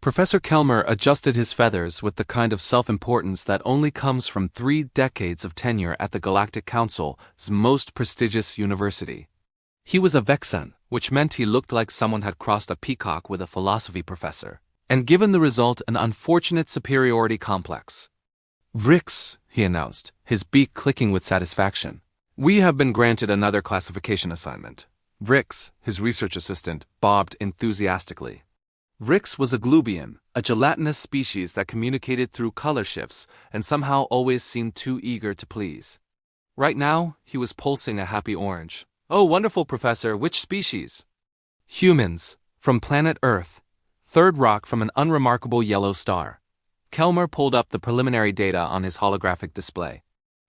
Professor Kelmer adjusted his feathers with the kind of self-importance that only comes from 3 decades of tenure at the Galactic Council's most prestigious university. He was a Vexen, which meant he looked like someone had crossed a peacock with a philosophy professor, and given the result an unfortunate superiority complex. "Vrix," he announced, his beak clicking with satisfaction. "We have been granted another classification assignment." Vrix, his research assistant, bobbed enthusiastically. Vrix was a glubian, a gelatinous species that communicated through color shifts and somehow always seemed too eager to please. Right now, he was pulsing a happy orange. "Oh, wonderful, Professor, which species?" "Humans, from planet Earth. Third rock from an unremarkable yellow star." Kelmer pulled up the preliminary data on his holographic display.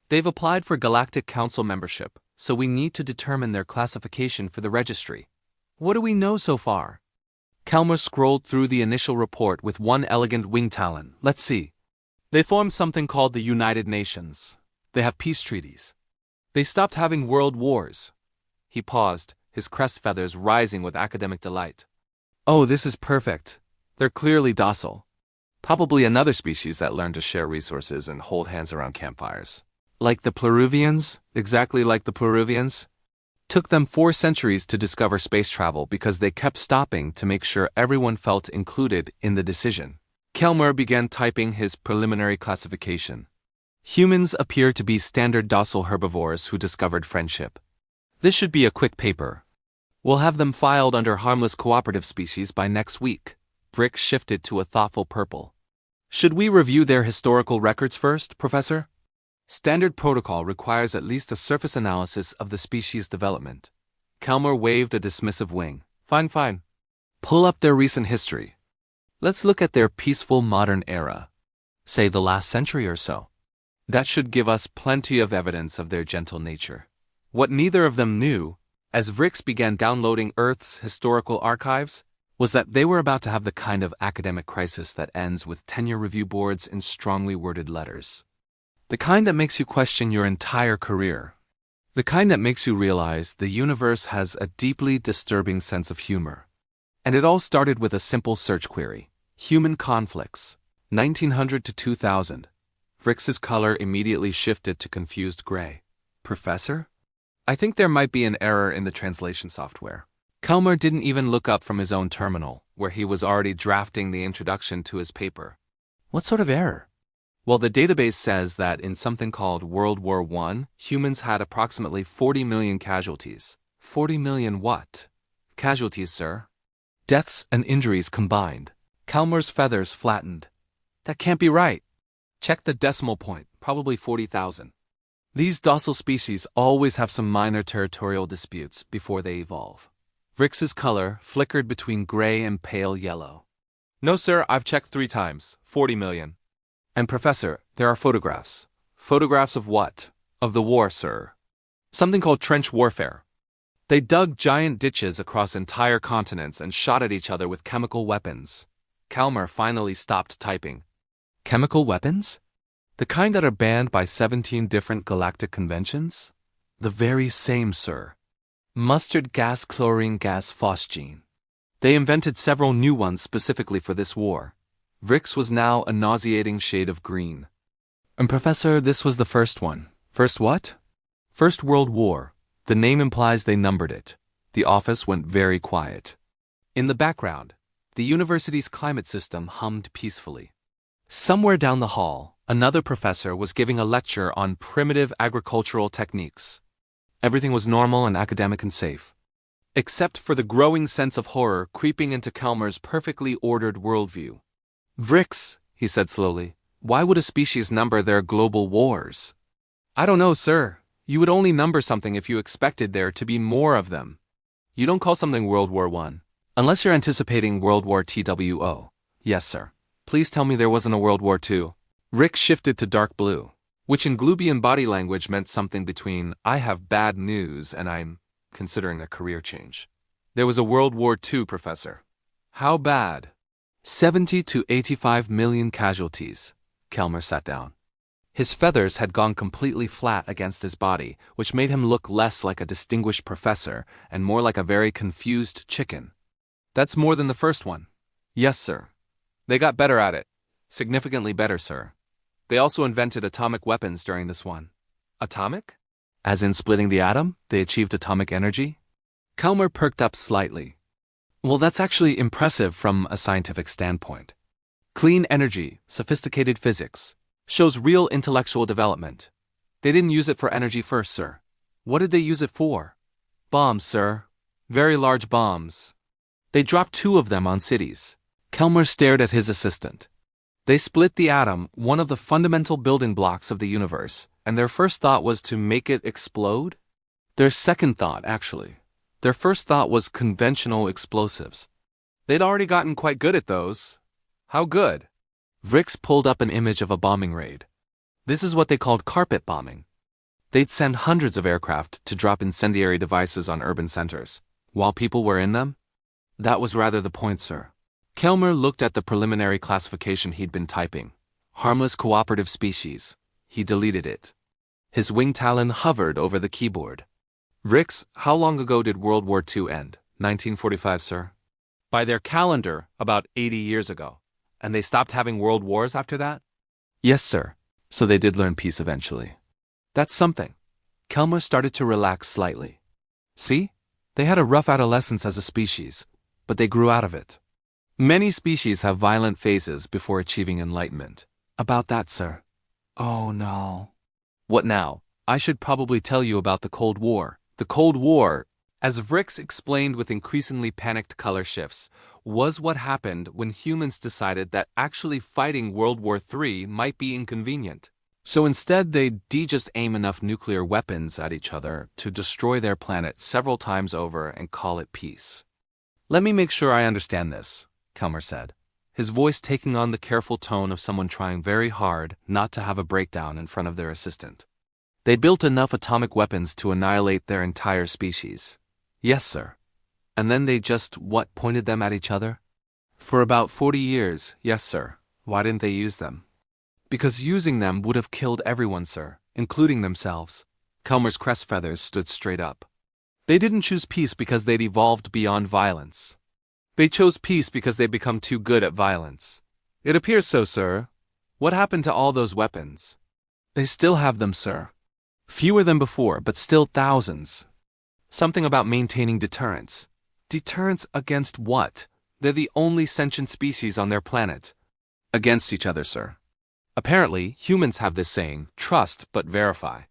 "They've applied for Galactic Council membership, so we need to determine their classification for the registry. What do we know so far?" Kelmer scrolled through the initial report with one elegant wing talon. "Let's see. They formed something called the United Nations. They have peace treaties. They stopped having world wars." He paused, his crest feathers rising with academic delight. "Oh, this is perfect. They're clearly docile. Probably another species that learned to share resources and hold hands around campfires. Like the Pleruvians? Exactly like the Pleruvians? Took them 4 centuries to discover space travel because they kept stopping to make sure everyone felt included in the decision." Kelmer began typing his preliminary classification. "Humans appear to be standard docile herbivores who discovered friendship. This should be a quick paper. We'll have them filed under harmless cooperative species by next week." Brick shifted to a thoughtful purple. "Should we review their historical records first, Professor?" "Standard protocol requires at least a surface analysis of the species' development." Kelmer waved a dismissive wing. Fine. Pull up their recent history. Let's look at their peaceful modern era. Say the last century or so. That should give us plenty of evidence of their gentle nature." What neither of them knew, as Vrix began downloading Earth's historical archives, was that they were about to have the kind of academic crisis that ends with tenure review boards in strongly worded letters. The kind that makes you question your entire career. The kind that makes you realize the universe has a deeply disturbing sense of humor. And it all started with a simple search query. Human conflicts, 1900 to 2000. Vrix's color immediately shifted to confused gray. "Professor? I think there might be an error in the translation software." Kelmer didn't even look up from his own terminal, where he was already drafting the introduction to his paper. "What sort of error?" "Well, the database says that in something called World War I, humans had approximately 40 million casualties." 40 million what? "Casualties, sir. Deaths and injuries combined." Kelmer's feathers flattened. "That can't be right. Check the decimal point, probably 40,000. These docile species always have some minor territorial disputes before they evolve." Vrix's color flickered between gray and pale yellow. "No, sir, I've checked 3 times. 40 million. And Professor, there are photographs." "Photographs of what?" "Of the war, sir. Something called trench warfare. They dug giant ditches across entire continents and shot at each other with chemical weapons." Kelmer finally stopped typing. "Chemical weapons? The kind that are banned by 17 different galactic conventions?" "The very same, sir. Mustard gas, chlorine gas, phosgene. They invented several new ones specifically for this war." Vrix was now a nauseating shade of green. "And Professor, this was the first one." "First what?" "First World War. The name implies they numbered it." The office went very quiet. In the background, the university's climate system hummed peacefully. Somewhere down the hall, another professor was giving a lecture on primitive agricultural techniques. Everything was normal and academic and safe. Except for the growing sense of horror creeping into Kelmer's perfectly ordered worldview. "Vrix," he said slowly, "why would a species number their global wars?" "I don't know, sir. You would only number something if you expected there to be more of them. You don't call something World War I. Unless you're anticipating World War TWO. Yes, sir. Please tell me there wasn't a World War II. Rick shifted to dark blue, which in Glubian body language meant something between "I have bad news" and "I'm considering a career change." "There was a World War II, Professor." "How bad?" 70 to 85 million casualties. Kelmer sat down. His feathers had gone completely flat against his body, which made him look less like a distinguished professor and more like a very confused chicken. "That's more than the first one." "Yes, sir. They got better at it. Significantly better, sir. They also invented atomic weapons during this one. Atomic? As in splitting the atom, they achieved atomic energy? Kelmer perked up slightly. Well, that's actually impressive from a scientific standpoint. Clean energy, sophisticated physics, shows real intellectual development. They didn't use it for energy first, sir. What did they use it for? Bombs, sir. Very large bombs. They dropped 2 of them on cities. Kelmer stared at his assistant. They split the atom, one of the fundamental building blocks of the universe, and their first thought was to make it explode? Their second thought, actually. Their first thought was conventional explosives. They'd already gotten quite good at those. How good? Vrix pulled up an image of a bombing raid. This is what they called carpet bombing. They'd send hundreds of aircraft to drop incendiary devices on urban centers, while people were in them. That was rather the point, sir. Kelmer looked at the preliminary classification he'd been typing. Harmless cooperative species. He deleted it. His wing talon hovered over the keyboard. Vrix, how long ago did World War II end? 1945, sir. By their calendar, about 80 years ago. And they stopped having world wars after that? Yes, sir. So they did learn peace eventually. That's something. Kelmer started to relax slightly. See? They had a rough adolescence as a species, but they grew out of it. Many species have violent phases before achieving enlightenment. About that, sir. Oh, no. What now? I should probably tell you about the Cold War. The Cold War, as Vrix explained with increasingly panicked color shifts, was what happened when humans decided that actually fighting World War III might be inconvenient. So instead they'd just aim enough nuclear weapons at each other to destroy their planet several times over and call it peace. Let me make sure I understand this, Kelmer said, his voice taking on the careful tone of someone trying very hard not to have a breakdown in front of their assistant. They built enough atomic weapons to annihilate their entire species. Yes, sir. And then they just, pointed them at each other? For about 40 years, yes, sir. Why didn't they use them? Because using them would have killed everyone, sir, including themselves. Kelmer's crest feathers stood straight up. They didn't choose peace because they'd evolved beyond violence. They chose peace because they'd become too good at violence. It appears so, sir. What happened to all those weapons? They still have them, sir. Fewer than before, but still thousands. Something about maintaining deterrence. Deterrence against what? They're the only sentient species on their planet. Against each other, sir. Apparently, humans have this saying, trust but verify.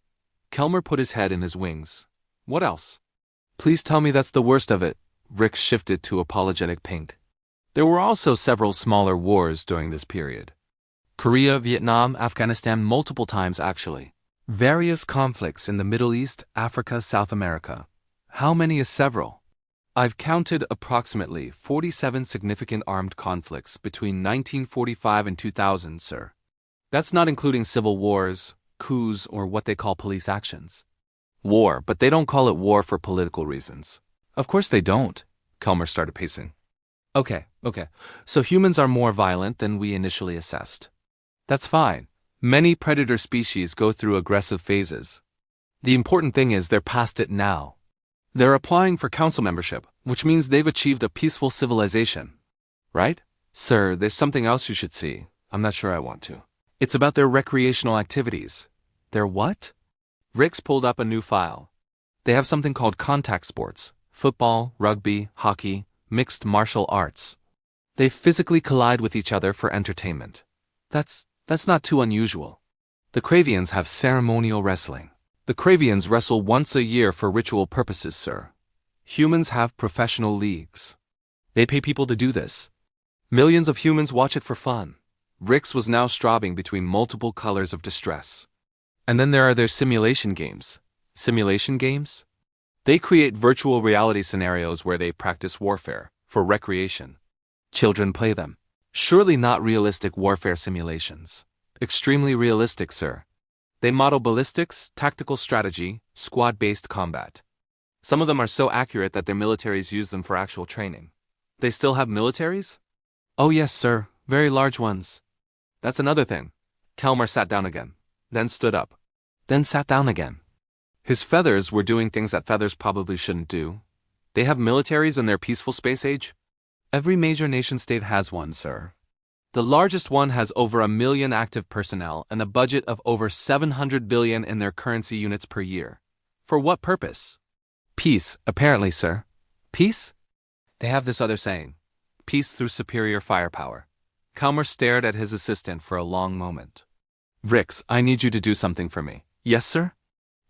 Kelmer put his head in his wings. What else? Please tell me that's the worst of it. Vrix shifted to apologetic pink. There were also several smaller wars during this period. Korea, Vietnam, Afghanistan, multiple times actually. Various conflicts in the Middle East, Africa, South America. How many is several? I've counted approximately 47 significant armed conflicts between 1945 and 2000, sir. That's not including civil wars, coups, or what they call police actions. War, but they don't call it war for political reasons. Of course they don't. Kelmer started pacing. Okay. So humans are more violent than we initially assessed. That's fine. Many predator species go through aggressive phases. The important thing is they're past it now. They're applying for council membership, which means they've achieved a peaceful civilization. Right? Sir, there's something else you should see. I'm not sure I want to. It's about their recreational activities. Their what? Vrix pulled up a new file. They have something called contact sports. Football, rugby, hockey, mixed martial arts. They physically collide with each other for entertainment. That's not too unusual. The Cravians have ceremonial wrestling. The Cravians wrestle once a year for ritual purposes, sir. Humans have professional leagues. They pay people to do this. Millions of humans watch it for fun. Vrix was now strobing between multiple colors of distress. And then there are their simulation games. Simulation games? They create virtual reality scenarios where they practice warfare, for recreation. Children play them. Surely not realistic warfare simulations. Extremely realistic, sir. They model ballistics, tactical strategy, squad-based combat. Some of them are so accurate that their militaries use them for actual training. They still have militaries? Oh yes, sir. Very large ones. That's another thing. Kelmer sat down again, then stood up, then sat down again. His feathers were doing things that feathers probably shouldn't do. They have militaries in their peaceful space age? Every major nation-state has one, sir. The largest one has over 1 million active personnel and a budget of over 700 billion in their currency units per year. For what purpose? Peace, apparently, sir. Peace? They have this other saying. Peace through superior firepower. Kalmar stared at his assistant for a long moment. Vrix, I need you to do something for me. Yes, sir?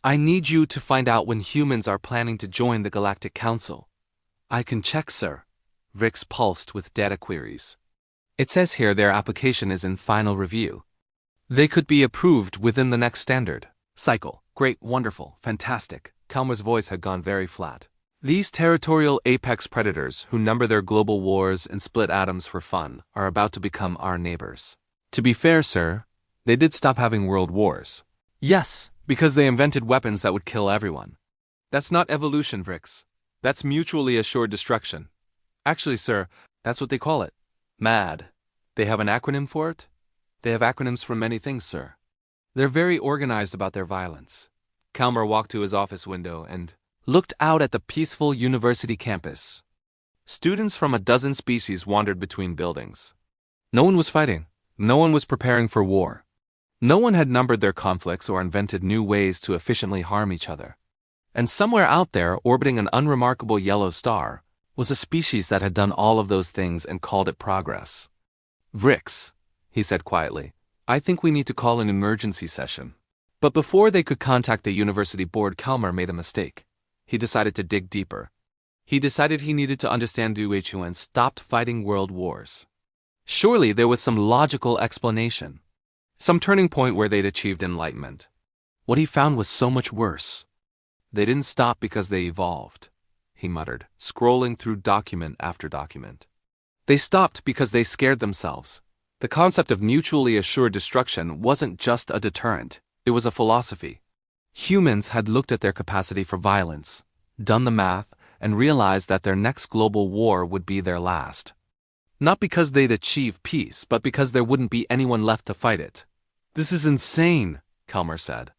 I need you to find out when humans are planning to join the Galactic Council. I can check, sir. Vrix pulsed with data queries. It says here their application is in final review. They could be approved within the next standard cycle. Great, wonderful, fantastic. Kalmar's voice had gone very flat. These territorial apex predators who number their global wars and split atoms for fun are about to become our neighbors. To be fair, sir, they did stop having world wars. Yes, because they invented weapons that would kill everyone. That's not evolution, Vrix. That's mutually assured destruction. Actually, sir, that's what they call it. MAD. They have an acronym for it? They have acronyms for many things, sir. They're very organized about their violence. Kalmar walked to his office window and looked out at the peaceful university campus. Students from a dozen species wandered between buildings. No one was fighting. No one was preparing for war. No one had numbered their conflicts or invented new ways to efficiently harm each other. And somewhere out there, orbiting an unremarkable yellow star, was a species that had done all of those things and called it progress. Vrix, he said quietly, I think we need to call an emergency session. But before they could contact the university board, Kalmar made a mistake. He decided to dig deeper. He decided he needed to understand WHUN stopped fighting world wars. Surely there was some logical explanation. Some turning point where they'd achieved enlightenment. What he found was so much worse. They didn't stop because they evolved, he muttered, scrolling through document after document. They stopped because they scared themselves. The concept of mutually assured destruction wasn't just a deterrent, it was a philosophy. Humans had looked at their capacity for violence, done the math, and realized that their next global war would be their last. Not because they'd achieve peace, but because there wouldn't be anyone left to fight it. This is insane, Kalmar said.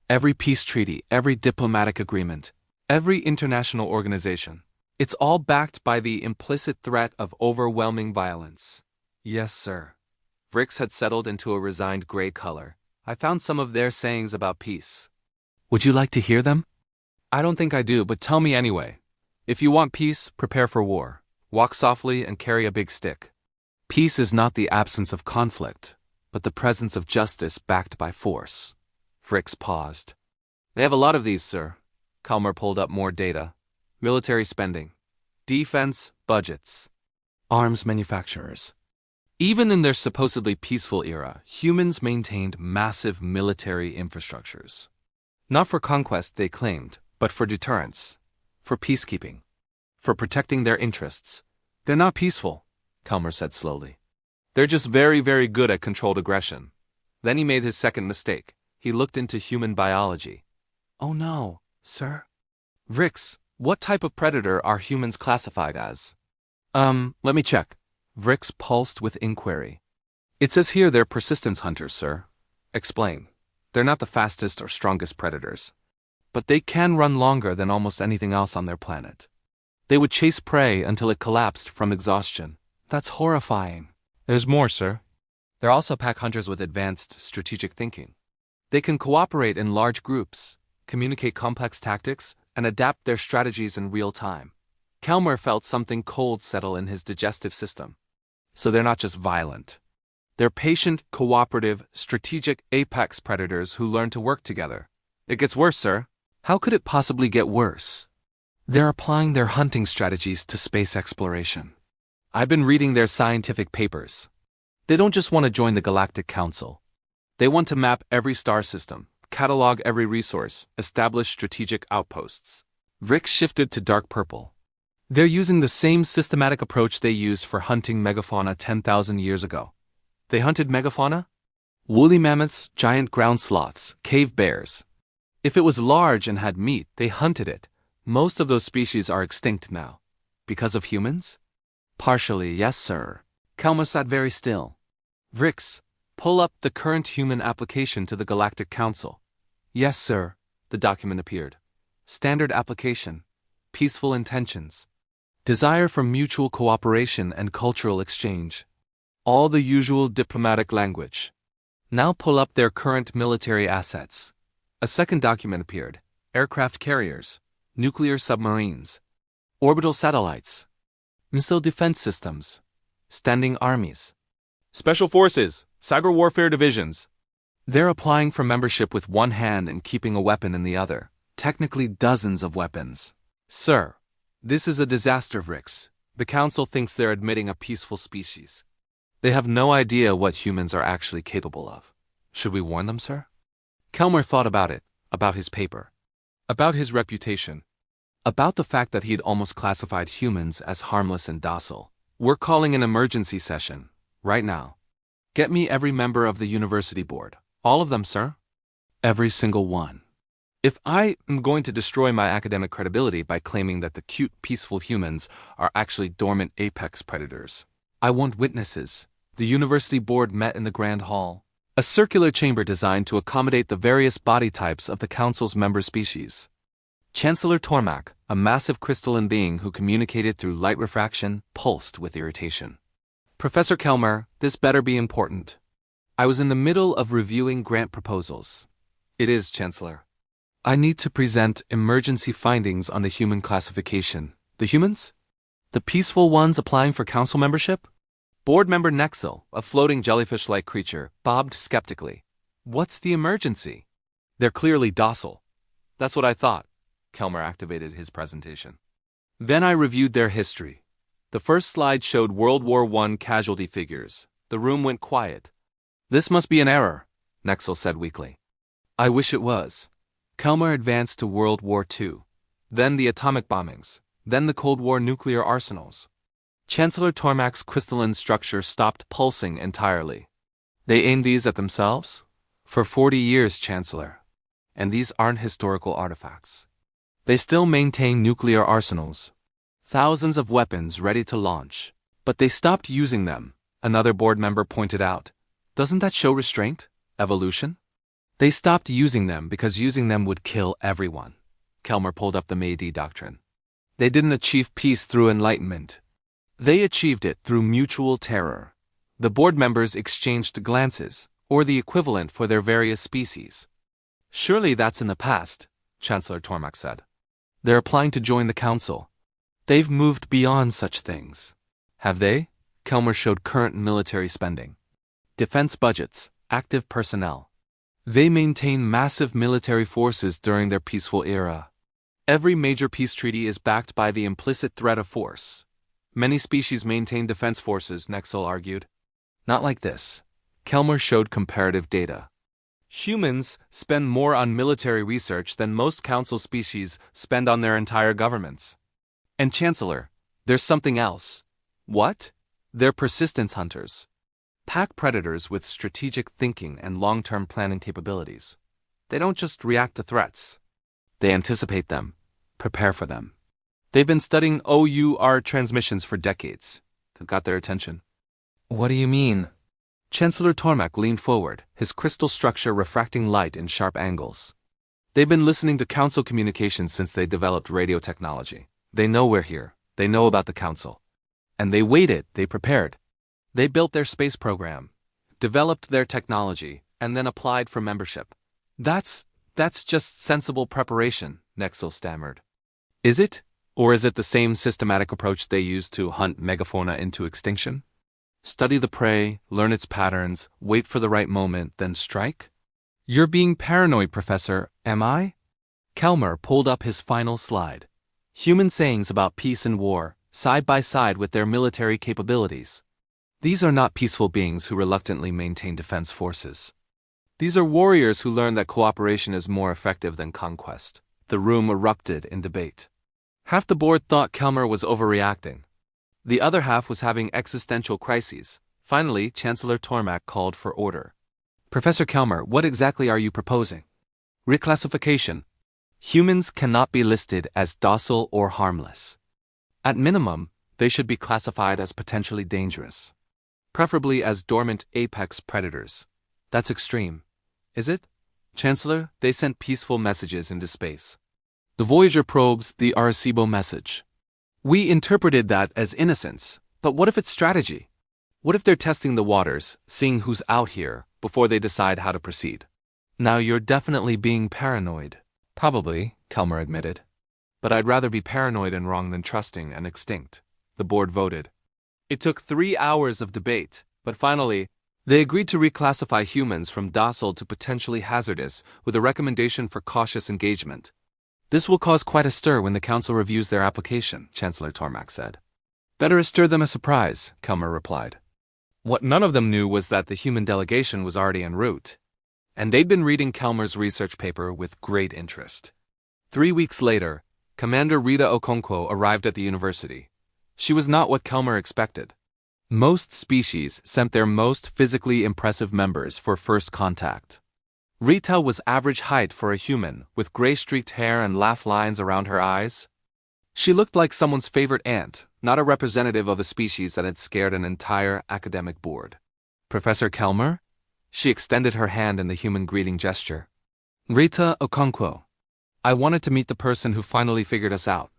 Every peace treaty, every diplomatic agreement, every international organization, it's all backed by the implicit threat of overwhelming violence. Yes, sir. Vrix had settled into a resigned gray color. I found some of their sayings about peace. Would you like to hear them? I don't think I do, but tell me anyway. If you want peace, prepare for war. Walk softly and carry a big stick. Peace is not the absence of conflict, but the presence of justice backed by force. Vrix paused. They have a lot of these, sir. Kalmar pulled up more data. Military spending. Defense budgets. Arms manufacturers. Even in their supposedly peaceful era, humans maintained massive military infrastructures. Not for conquest, they claimed, but for deterrence. For peacekeeping. For protecting their interests. They're not peaceful, Kalmar said slowly. They're just very, very good at controlled aggression. Then he made his second mistake. He looked into human biology. Oh no, sir. Vrix, what type of predator are humans classified as? Let me check. Vrix pulsed with inquiry. It says here they're persistence hunters, sir. Explain. They're not the fastest or strongest predators. But they can run longer than almost anything else on their planet. They would chase prey until it collapsed from exhaustion. That's horrifying. There's more, sir. They're also pack hunters with advanced strategic thinking. They can cooperate in large groups, communicate complex tactics, and adapt their strategies in real time. Kalmar felt something cold settle in his digestive system. So they're not just violent. They're patient, cooperative, strategic apex predators who learn to work together. It gets worse, sir. How could it possibly get worse? They're applying their hunting strategies to space exploration. I've been reading their scientific papers. They don't just want to join the Galactic Council. They want to map every star system, catalog every resource, establish strategic outposts. Vrix shifted to dark purple. They're using the same systematic approach they used for hunting megafauna 10,000 years ago. They hunted megafauna? Woolly mammoths, giant ground sloths, cave bears. If it was large and had meat, they hunted it. Most of those species are extinct now. Because of humans? Partially, yes, sir. Kalmar sat very still. Vrix, pull up the current human application to the Galactic Council. Yes, sir. The document appeared. Standard application. Peaceful intentions. Desire for mutual cooperation and cultural exchange. All the usual diplomatic language. Now pull up their current military assets. A second document appeared. Aircraft carriers, nuclear submarines, orbital satellites, missile defense systems, standing armies, special forces, cyber warfare divisions. They're applying for membership with one hand and keeping a weapon in the other. Technically dozens of weapons. Sir, this is a disaster, Vrix. The Council thinks they're admitting a peaceful species. They have no idea what humans are actually capable of. Should we warn them, sir? Kelmer thought about it, about his paper, about his reputation, about the fact that he'd almost classified humans as harmless and docile. We're calling an emergency session, right now. Get me every member of the university board. All of them, sir? Every single one. If I am going to destroy my academic credibility by claiming that the cute, peaceful humans are actually dormant apex predators, I want witnesses. The university board met in the Grand Hall, a circular chamber designed to accommodate the various body types of the Council's member species. Chancellor Tormak, a massive crystalline being who communicated through light refraction, pulsed with irritation. Professor Kelmer, this better be important. I was in the middle of reviewing grant proposals. It is, Chancellor. I need to present emergency findings on the human classification. The humans? The peaceful ones applying for council membership? Board member Nexel, a floating jellyfish-like creature, bobbed skeptically. What's the emergency? They're clearly docile. That's what I thought. Kelmer activated his presentation. Then I reviewed their history. The first slide showed World War I casualty figures. The room went quiet. This must be an error, Nexel said weakly. I wish it was. Kelmer advanced to World War II. Then the atomic bombings. Then the Cold War nuclear arsenals. Chancellor Tormak's crystalline structure stopped pulsing entirely. They aimed these at themselves? For 40 years, Chancellor. And these aren't historical artifacts. They still maintain nuclear arsenals. Thousands of weapons ready to launch. But they stopped using them, another board member pointed out. Doesn't that show restraint? Evolution? They stopped using them because using them would kill everyone. Kelmer pulled up the Meiji Doctrine. They didn't achieve peace through enlightenment. They achieved it through mutual terror. The board members exchanged glances, or the equivalent for their various species. Surely that's in the past, Chancellor Tormak said. They're applying to join the council. They've moved beyond such things. Have they? Kelmer showed current military spending. Defense budgets, active personnel. They maintain massive military forces during their peaceful era. Every major peace treaty is backed by the implicit threat of force. Many species maintain defense forces, Nexel argued. Not like this. Kelmer showed comparative data. Humans spend more on military research than most council species spend on their entire governments. And Chancellor, there's something else. What? They're persistence hunters. Pack predators with strategic thinking and long-term planning capabilities. They don't just react to threats. They anticipate them, prepare for them. They've been studying OUR transmissions for decades. They've got their attention. What do you mean? Chancellor Tormak leaned forward, his crystal structure refracting light in sharp angles. They've been listening to council communications since they developed radio technology. They know we're here. They know about the council. And they waited, they prepared. They built their space program, developed their technology, and then applied for membership. That's just sensible preparation, Nexel stammered. Is it? Or is it the same systematic approach they use to hunt megafauna into extinction? Study the prey, learn its patterns, wait for the right moment, then strike? You're being paranoid, Professor, am I? Kelmer pulled up his final slide. Human sayings about peace and war, side by side with their military capabilities. These are not peaceful beings who reluctantly maintain defense forces. These are warriors who learn that cooperation is more effective than conquest. The room erupted in debate. Half the board thought Kelmer was overreacting. The other half was having existential crises. Finally, Chancellor Tormak called for order. Professor Kelmer, what exactly are you proposing? Reclassification. Humans cannot be listed as docile or harmless. At minimum, they should be classified as potentially dangerous. Preferably as dormant apex predators. That's extreme. Is it? Chancellor, they sent peaceful messages into space. The Voyager probes the Arecibo message. We interpreted that as innocence, but what if it's strategy? What if they're testing the waters, seeing who's out here, before they decide how to proceed? Now you're definitely being paranoid. Probably, Kelmer admitted. But I'd rather be paranoid and wrong than trusting and extinct. The board voted. It took 3 hours of debate, but finally, they agreed to reclassify humans from docile to potentially hazardous with a recommendation for cautious engagement. This will cause quite a stir when the council reviews their application, Chancellor Tormak said. Better stir them a surprise, Kelmer replied. What none of them knew was that the human delegation was already en route, and they'd been reading Kelmer's research paper with great interest. 3 weeks later, Commander Rita Okonkwo arrived at the university. She was not what Kelmer expected. Most species sent their most physically impressive members for first contact. Rita was average height for a human, with gray-streaked hair and laugh lines around her eyes. She looked like someone's favorite aunt, not a representative of a species that had scared an entire academic board. Professor Kelmer? She extended her hand in the human greeting gesture. Rita Okonkwo. I wanted to meet the person who finally figured us out.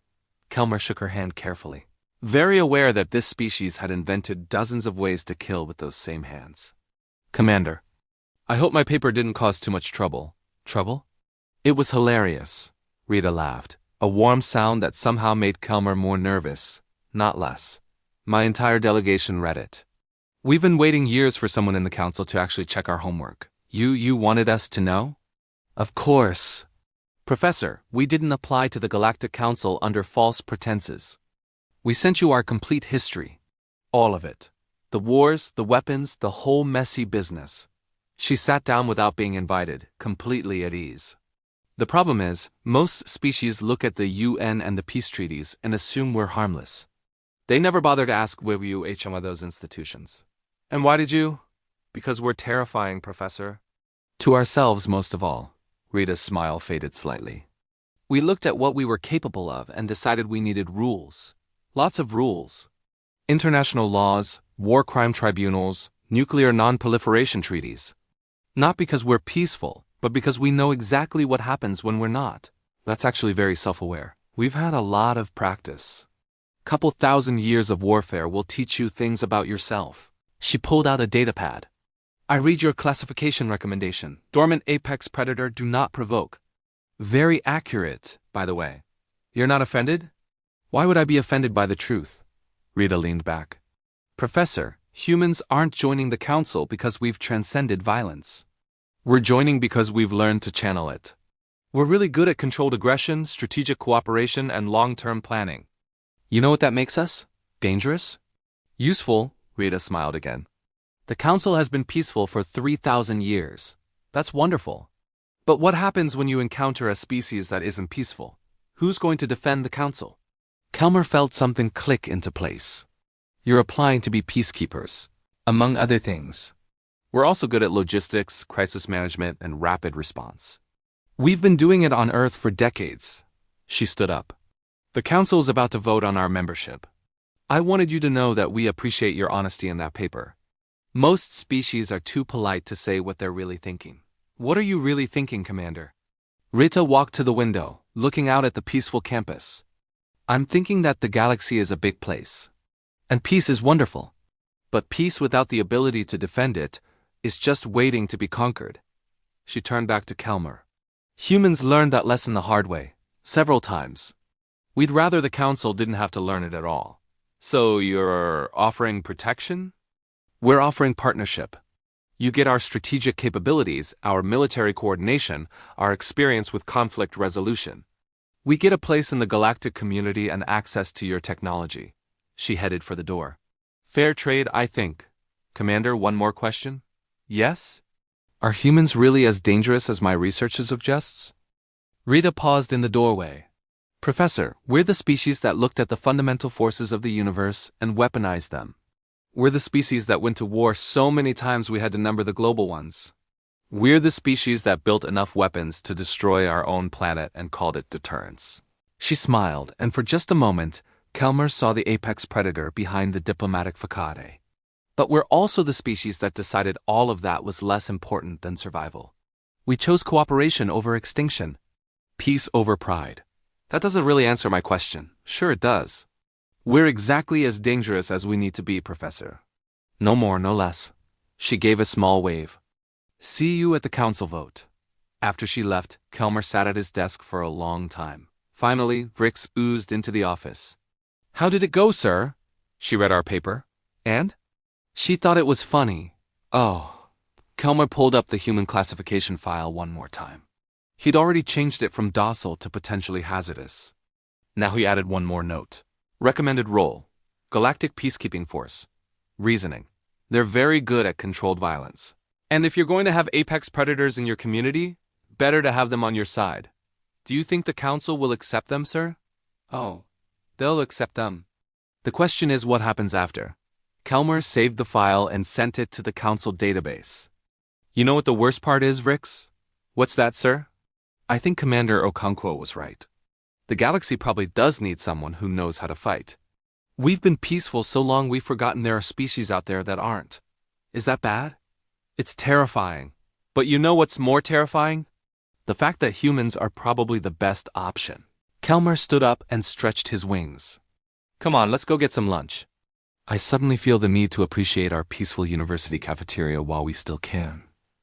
Kelmer shook her hand carefully, very aware that this species had invented dozens of ways to kill with those same hands. Commander, I hope my paper didn't cause too much trouble. Trouble? It was hilarious, Rita laughed, a warm sound that somehow made Kelmer more nervous, not less. My entire delegation read it. We've been waiting years for someone in the council to actually check our homework. You wanted us to know? Of course. Professor, we didn't apply to the Galactic Council under false pretenses. We sent you our complete history. All of it. The wars, the weapons, the whole messy business. She sat down without being invited, completely at ease. The problem is, most species look at the UN and the peace treaties and assume we're harmless. They never bother to ask where you HFY those institutions. And why did you? Because we're terrifying, Professor. To ourselves most of all. Rita's smile faded slightly. We looked at what we were capable of and decided we needed rules. Lots of rules. International laws, war crime tribunals, nuclear non-proliferation treaties. Not because we're peaceful, but because we know exactly what happens when we're not. That's actually very self-aware. We've had a lot of practice. Couple thousand years of warfare will teach you things about yourself. She pulled out a datapad. I read your classification recommendation. Dormant apex predator, do not provoke. Very accurate, by the way. You're not offended? Why would I be offended by the truth? Rita leaned back. Professor, humans aren't joining the council because we've transcended violence. We're joining because we've learned to channel it. We're really good at controlled aggression, strategic cooperation, and long-term planning. You know what that makes us? Dangerous? Useful, Rita smiled again. The council has been peaceful for 3,000 years. That's wonderful. But what happens when you encounter a species that isn't peaceful? Who's going to defend the council? Kelmer felt something click into place. You're applying to be peacekeepers, among other things. We're also good at logistics, crisis management, and rapid response. We've been doing it on Earth for decades. She stood up. The council is about to vote on our membership. I wanted you to know that we appreciate your honesty in that paper. Most species are too polite to say what they're really thinking. What are you really thinking, Commander? Rita walked to the window, looking out at the peaceful campus. I'm thinking that the galaxy is a big place. And peace is wonderful. But peace without the ability to defend it is just waiting to be conquered. She turned back to Kelmer. Humans learned that lesson the hard way, several times. We'd rather the council didn't have to learn it at all. So you're offering protection? We're offering partnership. You get our strategic capabilities, our military coordination, our experience with conflict resolution. We get a place in the galactic community and access to your technology. She headed for the door. Fair trade, I think. Commander, one more question? Yes? Are humans really as dangerous as my research suggests? Rita paused in the doorway. Professor, we're the species that looked at the fundamental forces of the universe and weaponized them. We're the species that went to war so many times we had to number the global ones. We're the species that built enough weapons to destroy our own planet and called it deterrence. She smiled, and for just a moment, Kelmer saw the apex predator behind the diplomatic facade. But we're also the species that decided all of that was less important than survival. We chose cooperation over extinction. Peace over pride. That doesn't really answer my question. Sure it does. We're exactly as dangerous as we need to be, Professor. No more, no less. She gave a small wave. See you at the council vote. After she left, Kelmer sat at his desk for a long time. Finally, Vrix oozed into the office. How did it go, sir? She read our paper. And? She thought it was funny. Oh. Kelmer pulled up the human classification file one more time. He'd already changed it from docile to potentially hazardous. Now he added one more note. Recommended role: Galactic Peacekeeping Force. Reasoning: they're very good at controlled violence. And if you're going to have apex predators in your community, better to have them on your side. Do you think the council will accept them, sir? Oh, they'll accept them. The question is what happens after. Kelmer saved the file and sent it to the council database. You know what the worst part is, Vrix? What's that, sir? I think Commander Okonkwo was right. The galaxy probably does need someone who knows how to fight. We've been peaceful so long we've forgotten there are species out there that aren't. Is that bad? It's terrifying. But you know what's more terrifying? The fact that humans are probably the best option. Kelmer stood up and stretched his wings. Come on, let's go get some lunch. I suddenly feel the need to appreciate our peaceful university cafeteria while we still can.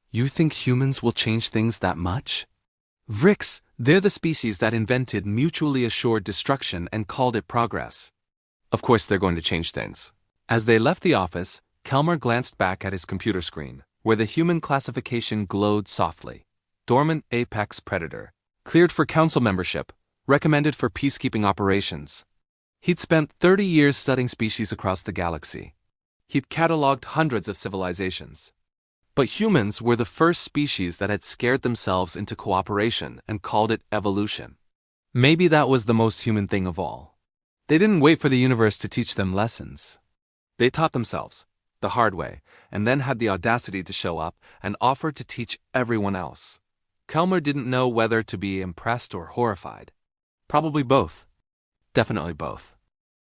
You think humans will change things that much? Vrix, they're the species that invented mutually assured destruction and called it progress. Of course they're going to change things. As they left the office, Kelmer glanced back at his computer screen, where the human classification glowed softly. Dormant apex predator. Cleared for council membership. Recommended for peacekeeping operations. He'd spent 30 years studying species across the galaxy. He'd cataloged hundreds of civilizations. But humans were the first species that had scared themselves into cooperation and called it evolution. Maybe that was the most human thing of all. They didn't wait for the universe to teach them lessons. They taught themselves, the hard way, and then had the audacity to show up and offer to teach everyone else. Kelmer didn't know whether to be impressed or horrified. Probably both. Definitely both.